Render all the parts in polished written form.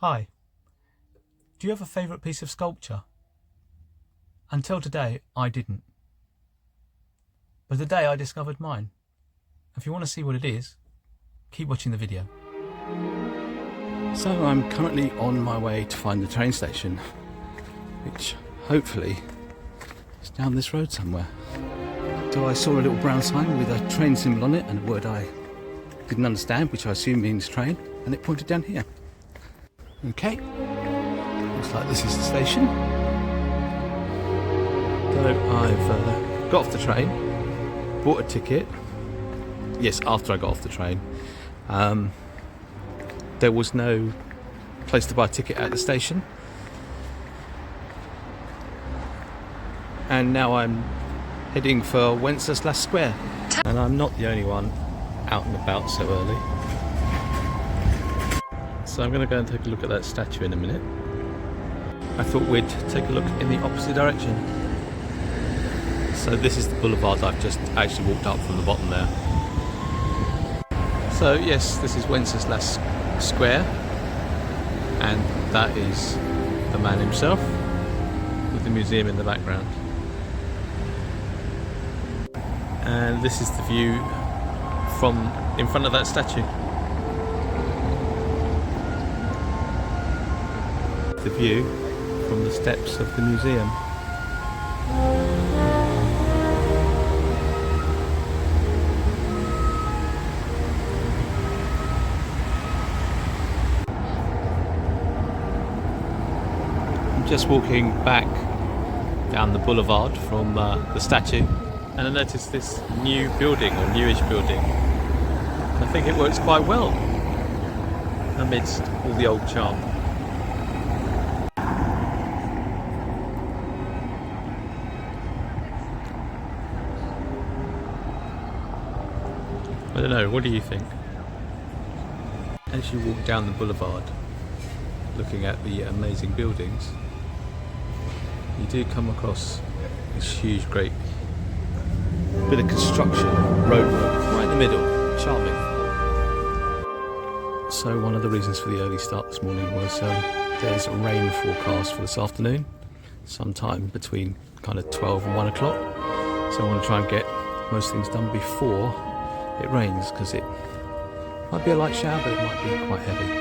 Hi, do you have a favourite piece of sculpture? Until today, I didn't. But today I discovered mine. If you want to see what it is, keep watching the video. So I'm currently on my way to find the train station, which hopefully is down this road somewhere. So I saw a little brown sign with a train symbol on it and a word I didn't understand, which I assume means train, and it pointed down here. Okay, looks like this is the station. So I've got off the train, bought a ticket. Yes, after I got off the train. There was no place to buy a ticket at the station. And now I'm heading for Wenceslas Square. And I'm not the only one out and about so early. So I'm going to go and take a look at that statue in a minute. I thought we'd take a look in the opposite direction. So this is the boulevard I've just actually walked up from the bottom there. So yes, this is Wenceslas Square, and that is the man himself with the museum in the background. And this is the view from in front of that statue. The view from the steps of the museum. I'm just walking back down the boulevard from the statue, and I noticed this new building, or newish building. I think it works quite well amidst all the old charm. I don't know, what do you think? As you walk down the boulevard, looking at the amazing buildings, you do come across this huge, great bit of construction, roadwork, right in the middle, charming. So one of the reasons for the early start this morning was there's a rain forecast for this afternoon, sometime between kind of 12 and 1 o'clock. So I want to try and get most things done before it rains, because it might be a light shower, but it might be quite heavy.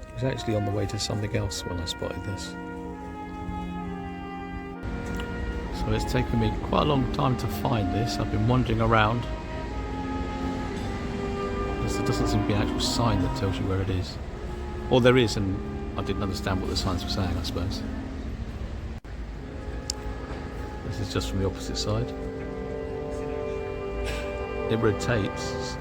I was actually on the way to something else when I spotted this. So it's taken me quite a long time to find this. I've been wandering around, because there doesn't seem to be an actual sign that tells you where it is. Or there is, and I didn't understand what the signs were saying, I suppose. This is just from the opposite side. It rotates,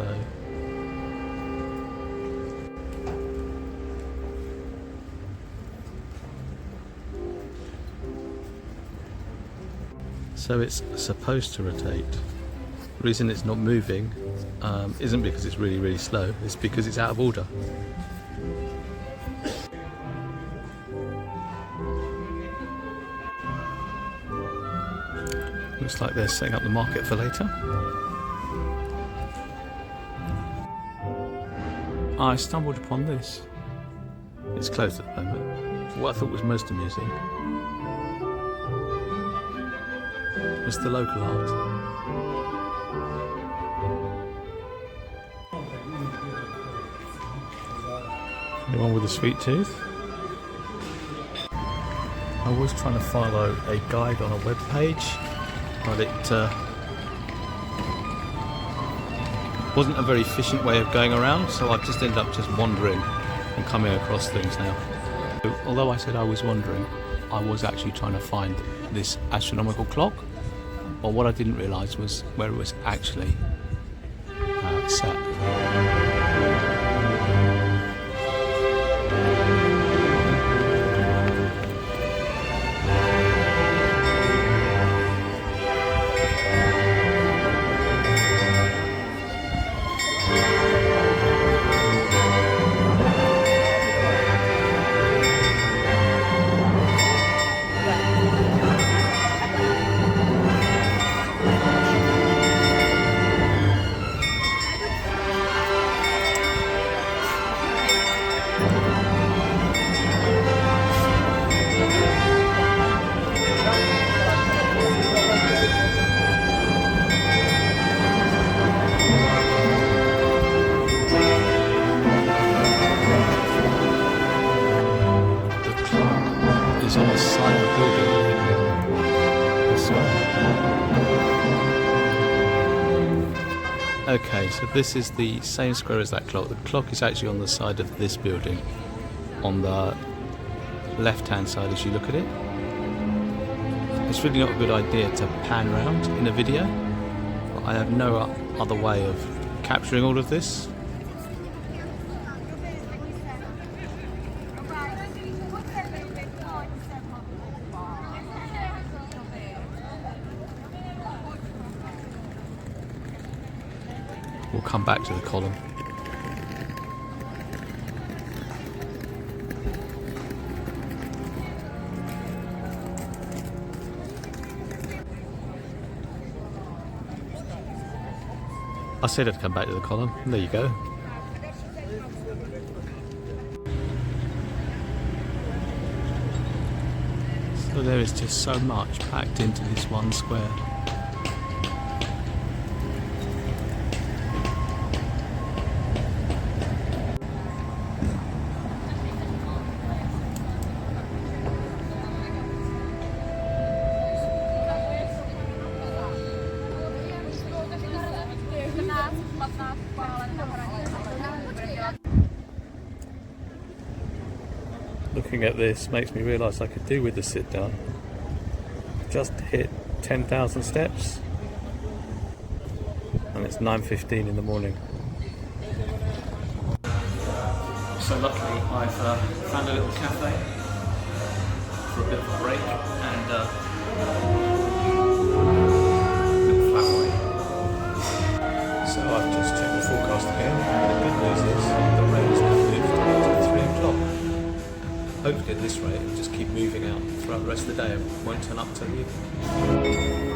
so it's supposed to rotate. The reason it's not moving isn't because it's really, really slow, it's because it's out of order. Looks like they're setting up the market for later. I stumbled upon this. It's closed at the moment. What I thought was most amusing was the local art. Anyone with a sweet tooth? I was trying to follow a guide on a web page, but it wasn't a very efficient way of going around, so I've just ended up just wandering and coming across things now. So, although I said I was wandering, I was actually trying to find this astronomical clock, but what I didn't realise was where it was actually set. Okay, so this is the same square as that clock. The clock is actually on the side of this building, on the left-hand side as you look at it. It's really not a good idea to pan around in a video, but I have no other way of capturing all of this. We'll come back to the column. I said I'd come back to the column. There you go. So there is just so much packed into this one square. Looking at this makes me realise I could do with the sit down. Just hit 10,000 steps and it's 9:15 in the morning. So luckily I've found a little cafe for a bit of a break and a little flat white. So I've just checked the forecast again and the good news is the rain has now moved to 3 o'clock. Hopefully at this rate it'll just keep moving out throughout the rest of the day and won't turn up till the evening.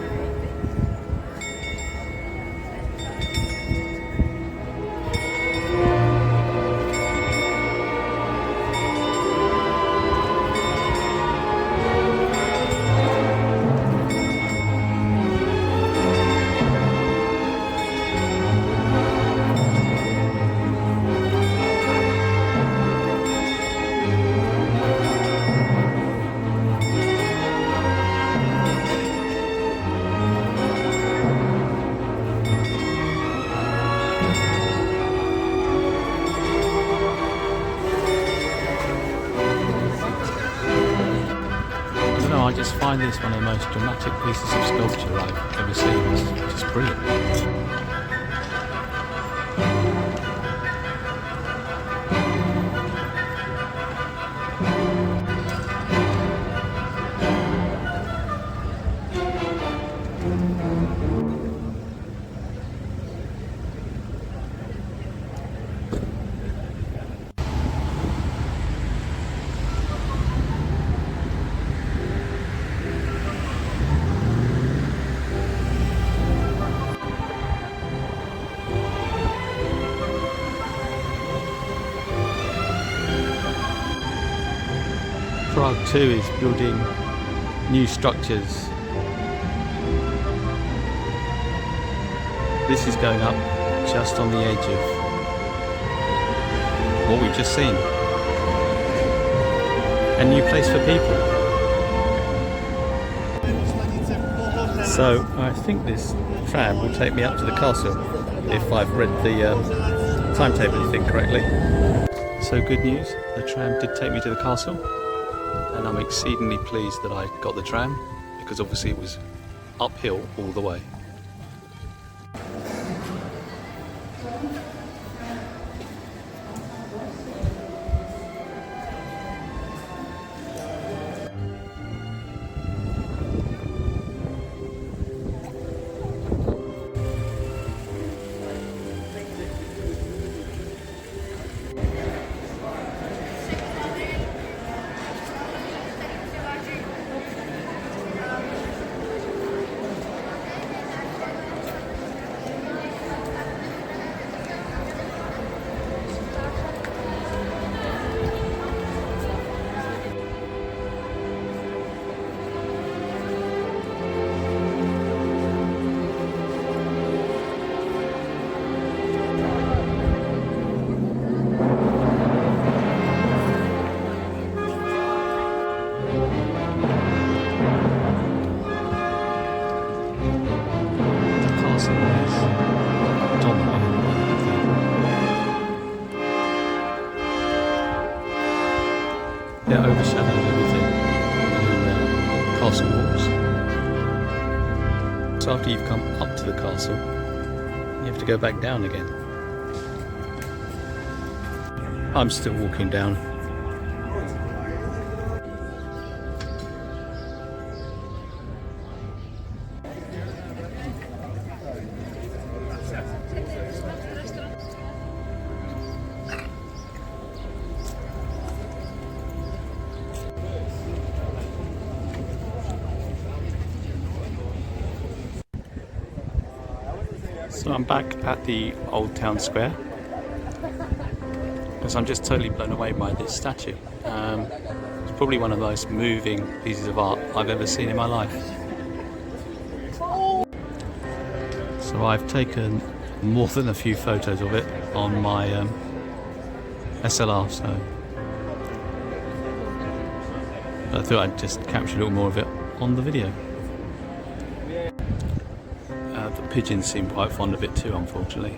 I just find this one of the most dramatic pieces of sculpture I've ever seen. It's just brilliant. Prague too is building new structures. This is going up just on the edge of what we've just seen. A new place for people. So I think this tram will take me up to the castle if I've read the timetable thing correctly. So good news, the tram did take me to the castle. And I'm exceedingly pleased that I got the tram because obviously it was uphill all the way. It overshadows everything in the castle walls. So after you've come up to the castle, you have to go back down again. I'm still walking down. So I'm back at the old town square because I'm just totally blown away by this statue. It's probably one of the most moving pieces of art I've ever seen in my life. So I've taken more than a few photos of it on my SLR, so I thought I'd just capture a little more of it on the video. The pigeons seem quite fond of it too, unfortunately.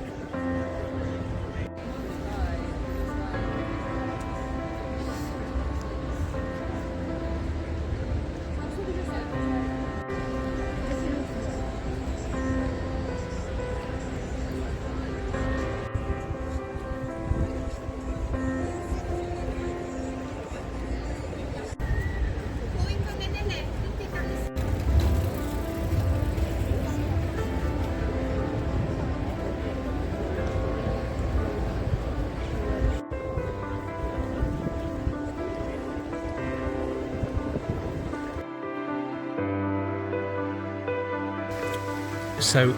So,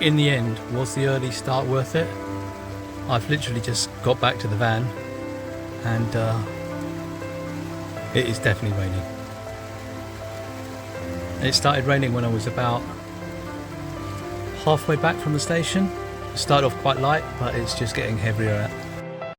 in the end, was the early start worth it? I've literally just got back to the van and it is definitely raining. It started raining when I was about halfway back from the station. It started off quite light, but it's just getting heavier